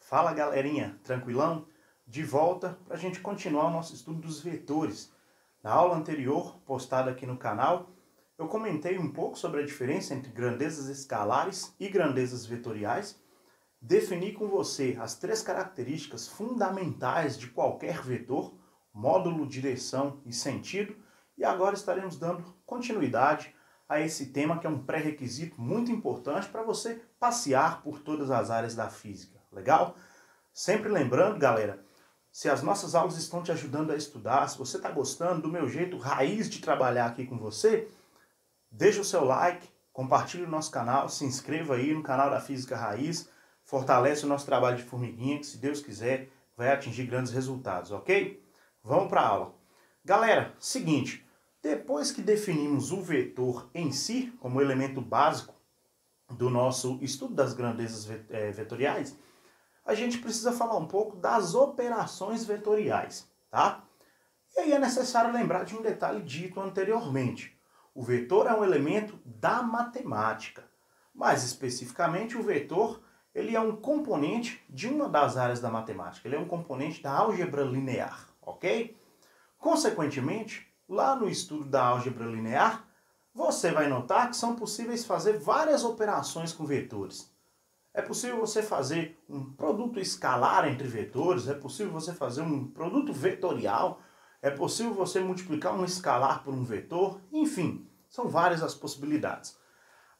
Fala galerinha, tranquilão? De volta para a gente continuar o nosso estudo dos vetores. Na aula anterior, postada aqui no canal, eu comentei um pouco sobre a diferença entre grandezas escalares e grandezas vetoriais. Defini com você as três características fundamentais de qualquer vetor: módulo, direção e sentido. E agora estaremos dando continuidade a esse tema que é um pré-requisito muito importante para você passear por todas as áreas da física. Legal? Sempre lembrando, galera, se as nossas aulas estão te ajudando a estudar, se você está gostando do meu jeito raiz de trabalhar aqui com você, deixa o seu like, compartilhe o nosso canal, se inscreva aí no canal da Física Raiz, fortalece o nosso trabalho de formiguinha, que se Deus quiser vai atingir grandes resultados, ok? Vamos para a aula. Galera, seguinte, depois que definimos o vetor em si, como elemento básico do nosso estudo das grandezas vetoriais, a gente precisa falar um pouco das operações vetoriais, tá? E aí é necessário lembrar de um detalhe dito anteriormente. O vetor é um elemento da matemática. Mais especificamente, o vetor ele é um componente de uma das áreas da matemática. Ele é um componente da álgebra linear, ok? Consequentemente, lá no estudo da álgebra linear, você vai notar que são possíveis fazer várias operações com vetores. É possível você fazer um produto escalar entre vetores, é possível você fazer um produto vetorial, é possível você multiplicar um escalar por um vetor, enfim, são várias as possibilidades.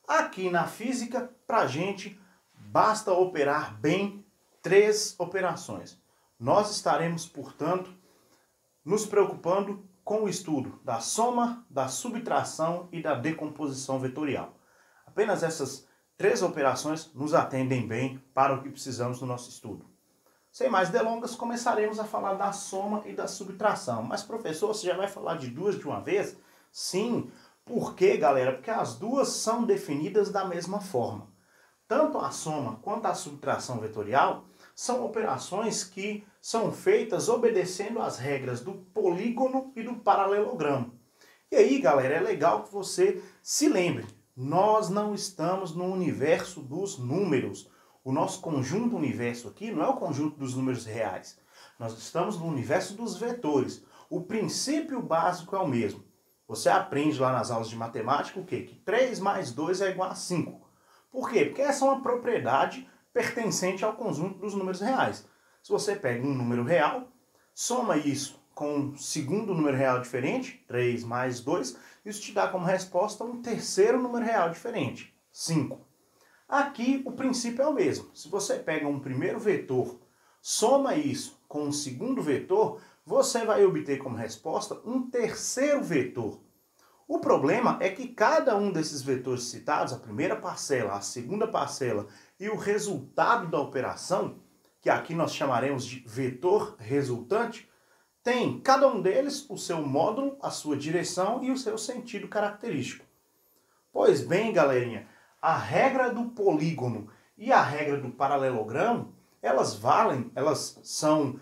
Aqui na física, para a gente, basta operar bem três operações. Nós estaremos, portanto, nos preocupando com o estudo da soma, da subtração e da decomposição vetorial. Apenas essas três operações nos atendem bem para o que precisamos no nosso estudo. Sem mais delongas, começaremos a falar da soma e da subtração. Mas, professor, você já vai falar de duas de uma vez? Sim. Por quê, galera? Porque as duas são definidas da mesma forma. Tanto a soma quanto a subtração vetorial são operações que são feitas obedecendo às regras do polígono e do paralelogramo. E aí, galera, é legal que você se lembre. Nós não estamos no universo dos números. O nosso conjunto universo aqui não é o conjunto dos números reais. Nós estamos no universo dos vetores. O princípio básico é o mesmo. Você aprende lá nas aulas de matemática o quê? Que 3 mais 2 é igual a 5. Por quê? Porque essa é uma propriedade pertencente ao conjunto dos números reais. Se você pega um número real, soma isso com um segundo número real diferente, 3 mais 2, isso te dá como resposta um terceiro número real diferente, 5. Aqui o princípio é o mesmo. Se você pega um primeiro vetor, soma isso com um segundo vetor, você vai obter como resposta um terceiro vetor. O problema é que cada um desses vetores citados, a primeira parcela, a segunda parcela e o resultado da operação, que aqui nós chamaremos de vetor resultante, tem cada um deles o seu módulo, a sua direção e o seu sentido característico. Pois bem, galerinha, a regra do polígono e a regra do paralelogramo, elas são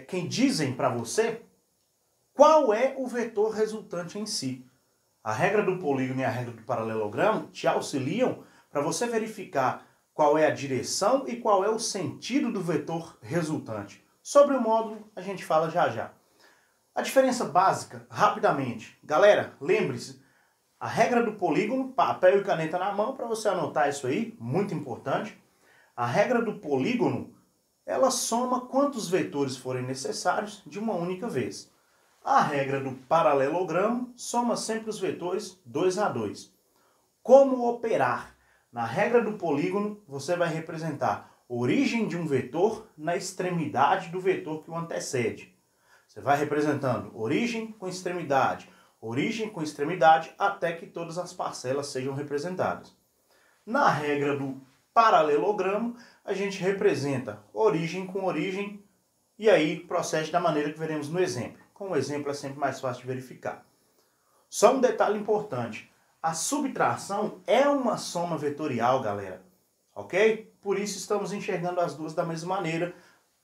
quem dizem para você qual é o vetor resultante em si. A regra do polígono e a regra do paralelogramo te auxiliam para você verificar qual é a direção e qual é o sentido do vetor resultante. Sobre o módulo, a gente fala já já. A diferença básica, rapidamente. Galera, lembre-se, a regra do polígono, papel e caneta na mão para você anotar isso aí, muito importante. A regra do polígono, ela soma quantos vetores forem necessários de uma única vez. A regra do paralelogramo soma sempre os vetores 2 a 2. Como operar? Na regra do polígono, você vai representar origem de um vetor na extremidade do vetor que o antecede. Você vai representando origem com extremidade, até que todas as parcelas sejam representadas. Na regra do paralelogramo, a gente representa origem com origem e aí procede da maneira que veremos no exemplo. Com o exemplo é sempre mais fácil de verificar. Só um detalhe importante. A subtração é uma soma vetorial, galera. Ok? Por isso estamos enxergando as duas da mesma maneira,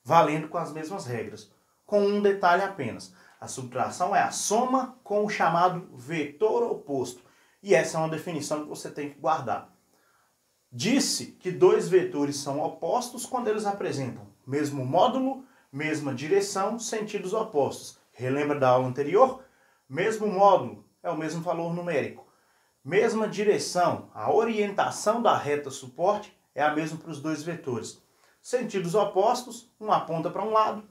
valendo com as mesmas regras. Com um detalhe apenas. A subtração é a soma com o chamado vetor oposto. E essa é uma definição que você tem que guardar. Disse que dois vetores são opostos quando eles apresentam mesmo módulo, mesma direção, sentidos opostos. Relembra da aula anterior? Mesmo módulo é o mesmo valor numérico. Mesma direção, a orientação da reta suporte é a mesma para os dois vetores. Sentidos opostos, um aponta para um lado,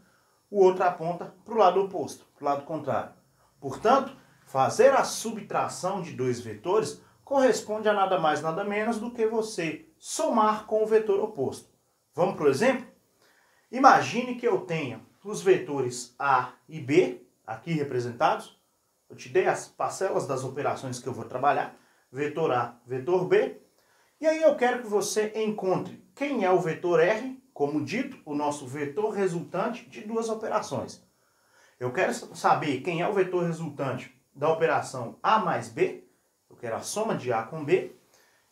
o outro aponta para o lado oposto, para o lado contrário. Portanto, fazer a subtração de dois vetores corresponde a nada mais nada menos do que você somar com o vetor oposto. Vamos para o exemplo? Imagine que eu tenha os vetores A e B, aqui representados. Eu te dei as parcelas das operações que eu vou trabalhar. Vetor A, vetor B. E aí eu quero que você encontre quem é o vetor R, como dito, o nosso vetor resultante de duas operações. Eu quero saber quem é o vetor resultante da operação A mais B. Eu quero a soma de A com B.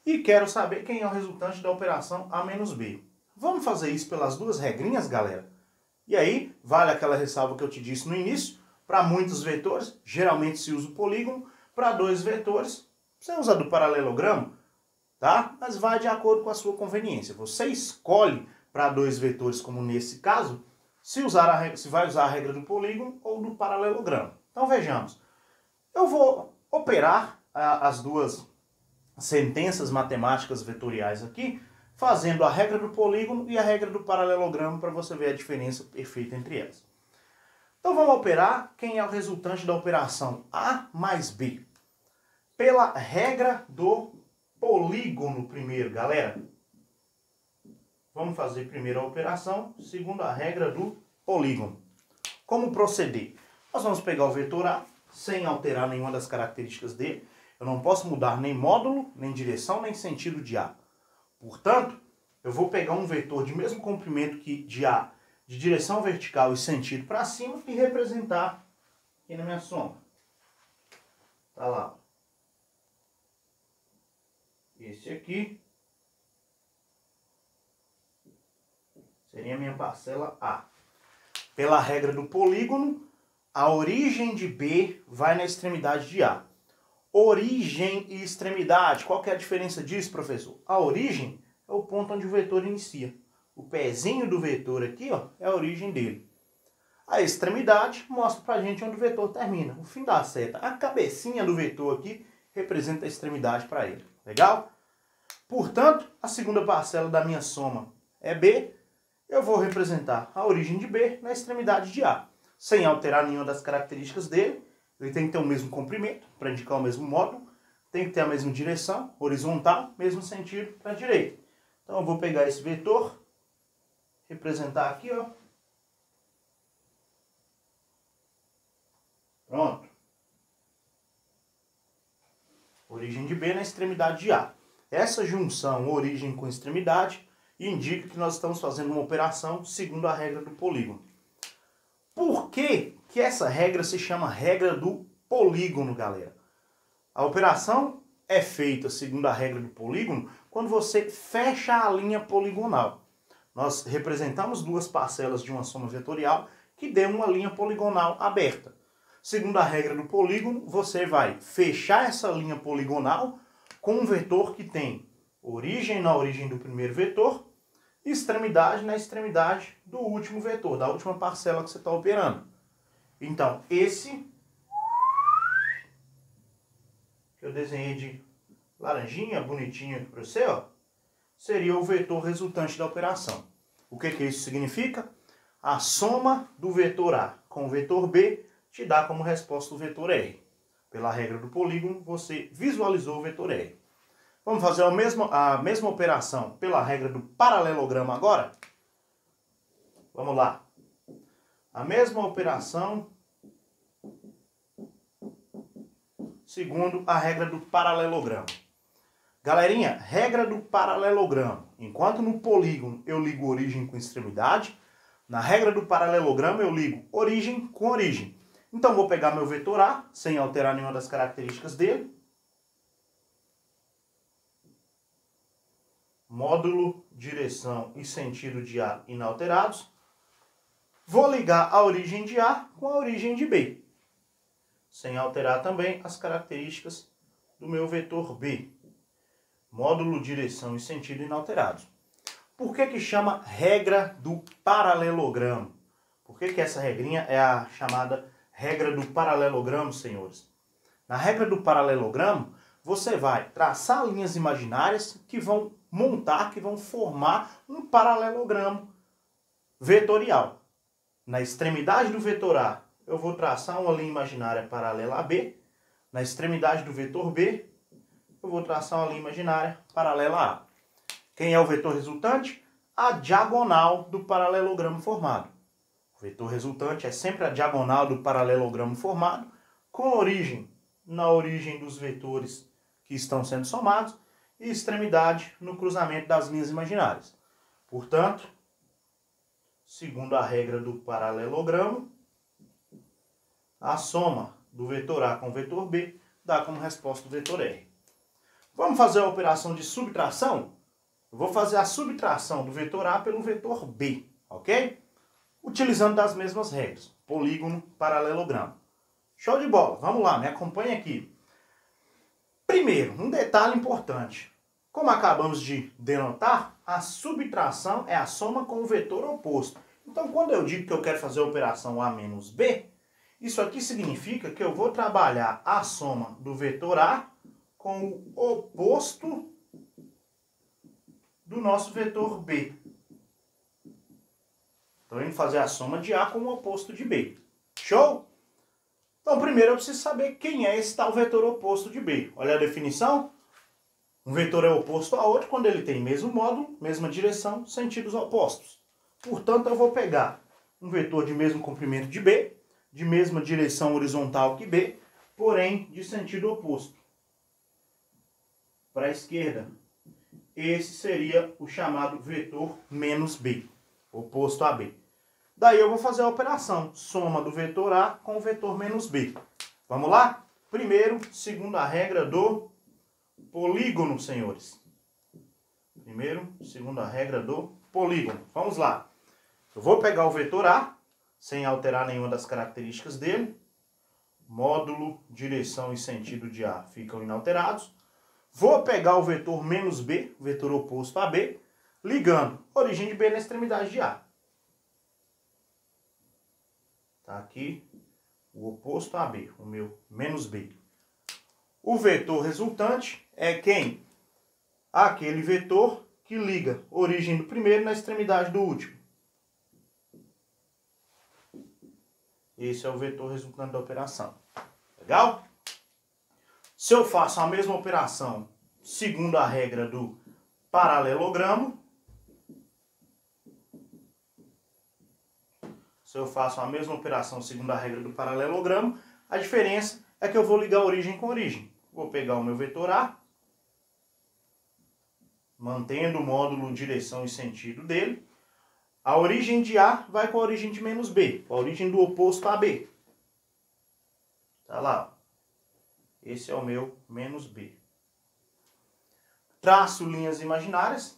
E quero saber quem é o resultante da operação A menos B. Vamos fazer isso pelas duas regrinhas, galera? E aí, vale aquela ressalva que eu te disse no início. Para muitos vetores, geralmente se usa o polígono. Para dois vetores, você usa do paralelogramo, tá? Mas vai de acordo com a sua conveniência. Você escolhe para dois vetores, como nesse caso, se vai usar a regra do polígono ou do paralelogramo. Então vejamos. Eu vou operar as duas sentenças matemáticas vetoriais aqui, fazendo a regra do polígono e a regra do paralelogramo para você ver a diferença perfeita entre elas. Então vamos operar quem é o resultante da operação A mais B. Pela regra do polígono primeiro, galera. Vamos fazer primeiro a operação, segundo a regra do polígono. Como proceder? Nós vamos pegar o vetor A, sem alterar nenhuma das características dele. Eu não posso mudar nem módulo, nem direção, nem sentido de A. Portanto, eu vou pegar um vetor de mesmo comprimento que de A, de direção vertical e sentido para cima, e representar aqui na minha soma. Tá lá. Esse aqui seria a minha parcela A. Pela regra do polígono, a origem de B vai na extremidade de A. Origem e extremidade. Qual que é a diferença disso, professor? A origem é o ponto onde o vetor inicia. O pezinho do vetor aqui, ó, é a origem dele. A extremidade mostra pra gente onde o vetor termina. O fim da seta. A cabecinha do vetor aqui representa a extremidade para ele. Legal? Portanto, a segunda parcela da minha soma é B. Eu vou representar a origem de B na extremidade de A. Sem alterar nenhuma das características dele. Ele tem que ter o mesmo comprimento, para indicar o mesmo módulo. Tem que ter a mesma direção, horizontal, mesmo sentido para a direita. Então eu vou pegar esse vetor, representar aqui, ó. Pronto. Origem de B na extremidade de A. Essa junção, origem com extremidade, indica que nós estamos fazendo uma operação segundo a regra do polígono. Por que que essa regra se chama regra do polígono, galera? A operação é feita segundo a regra do polígono quando você fecha a linha poligonal. Nós representamos duas parcelas de uma soma vetorial que dê uma linha poligonal aberta. Segundo a regra do polígono, você vai fechar essa linha poligonal com um vetor que tem origem na origem do primeiro vetor, extremidade na extremidade do último vetor, da última parcela que você está operando. Então, esse que eu desenhei de laranjinha, bonitinho aqui para você, ó, seria o vetor resultante da operação. O que isso significa? A soma do vetor A com o vetor B te dá como resposta o vetor R. Pela regra do polígono, você visualizou o vetor R. Vamos fazer a mesma operação pela regra do paralelogramo agora? Vamos lá. A mesma operação segundo a regra do paralelogramo. Galerinha, regra do paralelogramo. Enquanto no polígono eu ligo origem com extremidade, na regra do paralelogramo eu ligo origem com origem. Então vou pegar meu vetor A, sem alterar nenhuma das características dele. Módulo, direção e sentido de A inalterados. Vou ligar a origem de A com a origem de B, sem alterar também as características do meu vetor B. módulo, direção e sentido inalterados. Por que que chama regra do paralelogramo? Por que que essa regrinha é a chamada regra do paralelogramo, senhores? Na regra do paralelogramo, você vai traçar linhas imaginárias que vão montar, que vão formar um paralelogramo vetorial. Na extremidade do vetor A, eu vou traçar uma linha imaginária paralela a B. Na extremidade do vetor B, eu vou traçar uma linha imaginária paralela a A. Quem é o vetor resultante? A diagonal do paralelogramo formado. O vetor resultante é sempre a diagonal do paralelogramo formado, com origem na origem dos vetores que estão sendo somados e extremidade no cruzamento das linhas imaginárias. Portanto, segundo a regra do paralelogramo, a soma do vetor A com o vetor B dá como resposta o vetor R. Vamos fazer a operação de subtração? Eu vou fazer a subtração do vetor A pelo vetor B, ok? Utilizando das mesmas regras, polígono, paralelogramo. Show de bola, vamos lá, me acompanha aqui. Primeiro, um detalhe importante. Como acabamos de denotar, a subtração é a soma com o vetor oposto. Então, quando eu digo que eu quero fazer a operação A menos B, isso aqui significa que eu vou trabalhar a soma do vetor A com o oposto do nosso vetor B. Então, indo fazer a soma de A com o oposto de B. Show? Então, primeiro eu preciso saber quem é esse tal vetor oposto de B. Olha a definição. Um vetor é oposto a outro quando ele tem mesmo módulo, mesma direção, sentidos opostos. Portanto, eu vou pegar um vetor de mesmo comprimento de B, de mesma direção horizontal que B, porém de sentido oposto. Para a esquerda. Esse seria o chamado vetor menos B, oposto a B. Daí eu vou fazer a operação, soma do vetor A com o vetor menos B. Vamos lá? Primeiro, segundo a regra do polígono, senhores. Primeiro, segundo a regra do polígono. Vamos lá. Eu vou pegar o vetor A, sem alterar nenhuma das características dele. Módulo, direção e sentido de A ficam inalterados. Vou pegar o vetor menos B, o vetor oposto a B, ligando origem de B na extremidade de A. Tá aqui o oposto a B, o meu menos B. O vetor resultante é quem? Aquele vetor que liga origem do primeiro na extremidade do último. Esse é o vetor resultante da operação. Legal? Se eu faço a mesma operação segundo a regra do paralelogramo, a diferença é que eu vou ligar origem com origem. Vou pegar o meu vetor A, mantendo o módulo, direção e sentido dele. A origem de A vai com a origem de menos B, com a origem do oposto a B. Tá lá. Esse é o meu menos B. Traço linhas imaginárias,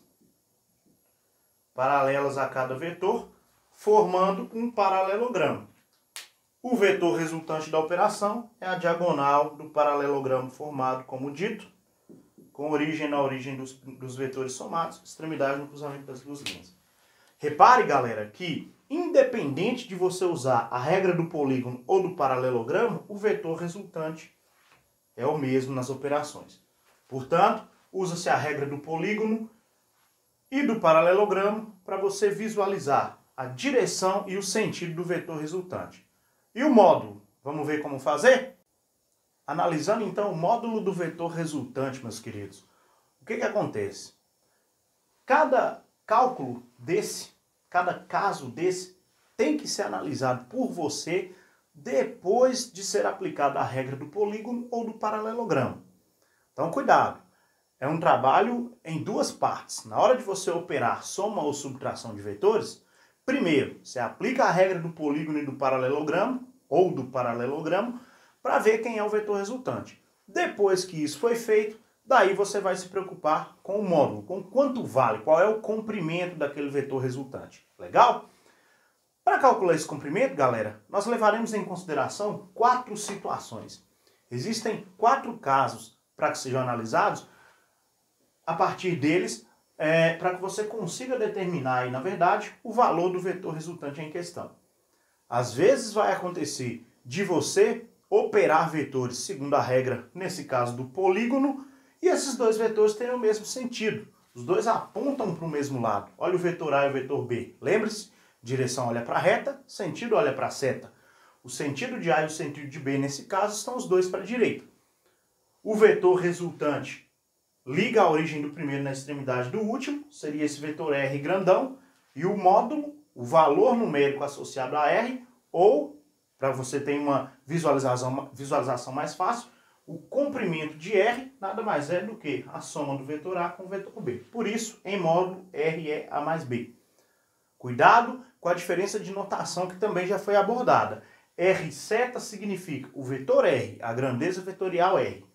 paralelas a cada vetor, formando um paralelogramo. O vetor resultante da operação é a diagonal do paralelogramo formado, como dito, com origem na origem dos vetores somados, extremidade no cruzamento das duas linhas. Repare, galera, que independente de você usar a regra do polígono ou do paralelogramo, o vetor resultante é o mesmo nas operações. Portanto, usa-se a regra do polígono e do paralelogramo para você visualizar a direção e o sentido do vetor resultante. E o módulo? Vamos ver como fazer? Analisando então o módulo do vetor resultante, meus queridos. O que acontece? Cada cálculo desse, cada caso desse, tem que ser analisado por você depois de ser aplicada a regra do polígono ou do paralelogramo. Então, cuidado. É um trabalho em duas partes. Na hora de você operar soma ou subtração de vetores, primeiro, você aplica a regra do polígono e do paralelogramo, ou do paralelogramo, para ver quem é o vetor resultante. Depois que isso foi feito, daí você vai se preocupar com o módulo, com quanto vale, qual é o comprimento daquele vetor resultante. Legal? Para calcular esse comprimento, galera, nós levaremos em consideração 4 situações. Existem 4 casos para que sejam analisados a partir deles para que você consiga determinar aí, na verdade, o valor do vetor resultante em questão. Às vezes vai acontecer de você operar vetores segundo a regra, nesse caso do polígono, e esses dois vetores têm o mesmo sentido. Os dois apontam para o mesmo lado. Olha o vetor A e o vetor B. Lembre-se, direção olha para a reta, sentido olha para a seta. O sentido de A e o sentido de B, nesse caso, estão os dois para a direita. O vetor resultante liga a origem do primeiro na extremidade do último, seria esse vetor R grandão, e o módulo, o valor numérico associado a R, ou, para você ter uma visualização mais fácil, o comprimento de R nada mais é do que a soma do vetor A com o vetor B. Por isso, em módulo, R é A mais B. Cuidado com a diferença de notação que também já foi abordada. R seta significa o vetor R, a grandeza vetorial R.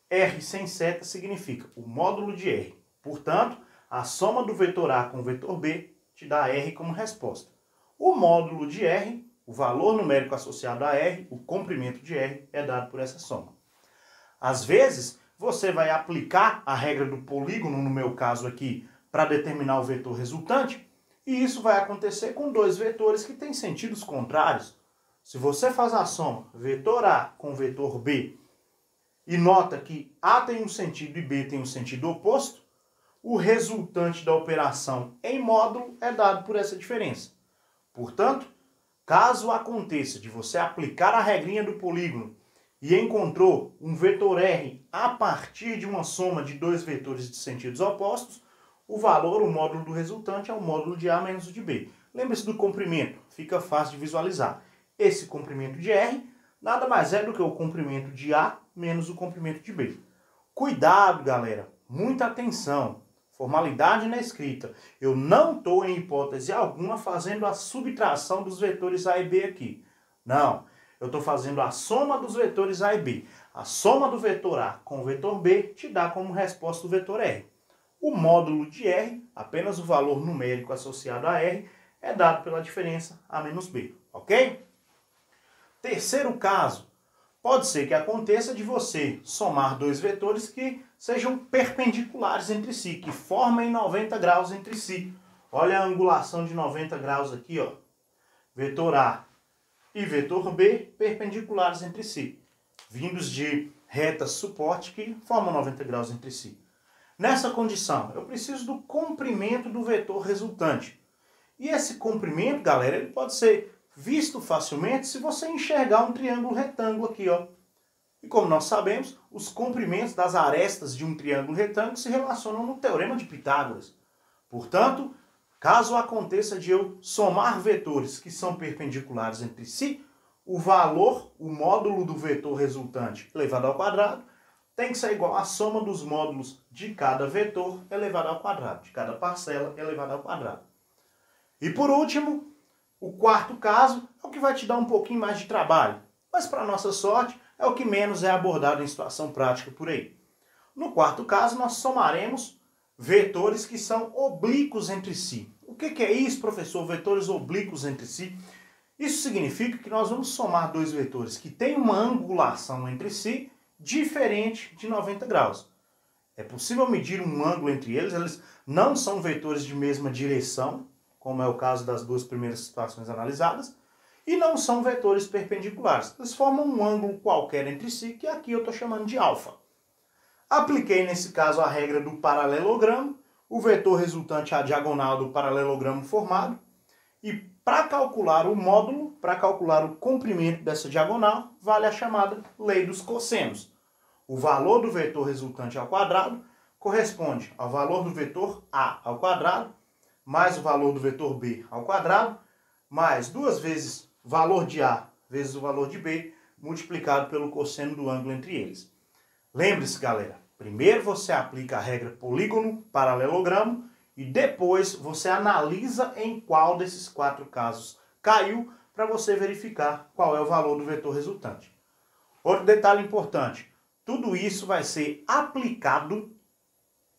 R sem seta significa o módulo de R. Portanto, a soma do vetor A com o vetor B te dá R como resposta. O módulo de R, o valor numérico associado a R, o comprimento de R, é dado por essa soma. Às vezes, você vai aplicar a regra do polígono, no meu caso aqui, para determinar o vetor resultante, e isso vai acontecer com dois vetores que têm sentidos contrários. Se você faz a soma vetor A com vetor B, e nota que A tem um sentido e B tem um sentido oposto, o resultante da operação em módulo é dado por essa diferença. Portanto, caso aconteça de você aplicar a regrinha do polígono e encontrou um vetor R a partir de uma soma de dois vetores de sentidos opostos, o valor, o módulo do resultante é o módulo de A menos o de B. Lembre-se do comprimento, fica fácil de visualizar. Esse comprimento de R nada mais é do que o comprimento de A menos o comprimento de B. Cuidado, galera, muita atenção. Formalidade na escrita. Eu não estou, em hipótese alguma, fazendo a subtração dos vetores A e B aqui. Não, eu estou fazendo a soma dos vetores A e B. A soma do vetor A com o vetor B te dá como resposta o vetor R. O módulo de R, apenas o valor numérico associado a R, é dado pela diferença A menos B, ok? Terceiro caso, pode ser que aconteça de você somar dois vetores que sejam perpendiculares entre si, que formem 90 graus entre si. Olha a angulação de 90 graus aqui, ó. Vetor A e vetor B perpendiculares entre si, vindos de retas suporte que formam 90 graus entre si. Nessa condição, eu preciso do comprimento do vetor resultante. E esse comprimento, galera, ele pode ser visto facilmente se você enxergar um triângulo retângulo aqui, ó. E como nós sabemos, os comprimentos das arestas de um triângulo retângulo se relacionam no teorema de Pitágoras. Portanto, caso aconteça de eu somar vetores que são perpendiculares entre si, o valor, o módulo do vetor resultante elevado ao quadrado, tem que ser igual à soma dos módulos de cada vetor elevado ao quadrado, de cada parcela elevada ao quadrado. E por último, o quarto caso é o que vai te dar um pouquinho mais de trabalho, mas para nossa sorte é o que menos é abordado em situação prática por aí. No quarto caso, nós somaremos vetores que são oblíquos entre si. O que é isso, professor? Vetores oblíquos entre si? Isso significa que nós vamos somar dois vetores que têm uma angulação entre si diferente de 90 graus. É possível medir um ângulo entre eles, eles não são vetores de mesma direção, como é o caso das duas primeiras situações analisadas, e não são vetores perpendiculares. Eles formam um ângulo qualquer entre si, que aqui eu estou chamando de alfa. Apliquei nesse caso a regra do paralelogramo, o vetor resultante é a diagonal do paralelogramo formado, e para calcular o módulo, para calcular o comprimento dessa diagonal, vale a chamada lei dos cossenos. O valor do vetor resultante ao quadrado corresponde ao valor do vetor A ao quadrado, mais o valor do vetor B ao quadrado, mais duas vezes o valor de A vezes o valor de B, multiplicado pelo cosseno do ângulo entre eles. Lembre-se, galera, primeiro você aplica a regra polígono, paralelogramo, e depois você analisa em qual desses quatro casos caiu para você verificar qual é o valor do vetor resultante. Outro detalhe importante, tudo isso vai ser aplicado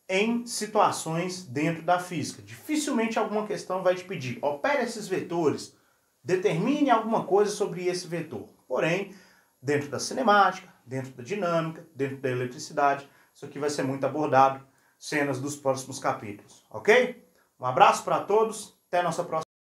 em situações dentro da física. Dificilmente alguma questão vai te pedir, opere esses vetores, determine alguma coisa sobre esse vetor. Porém, dentro da cinemática, dentro da dinâmica, dentro da eletricidade, isso aqui vai ser muito abordado cenas dos próximos capítulos, ok? Um abraço para todos, até a nossa próxima.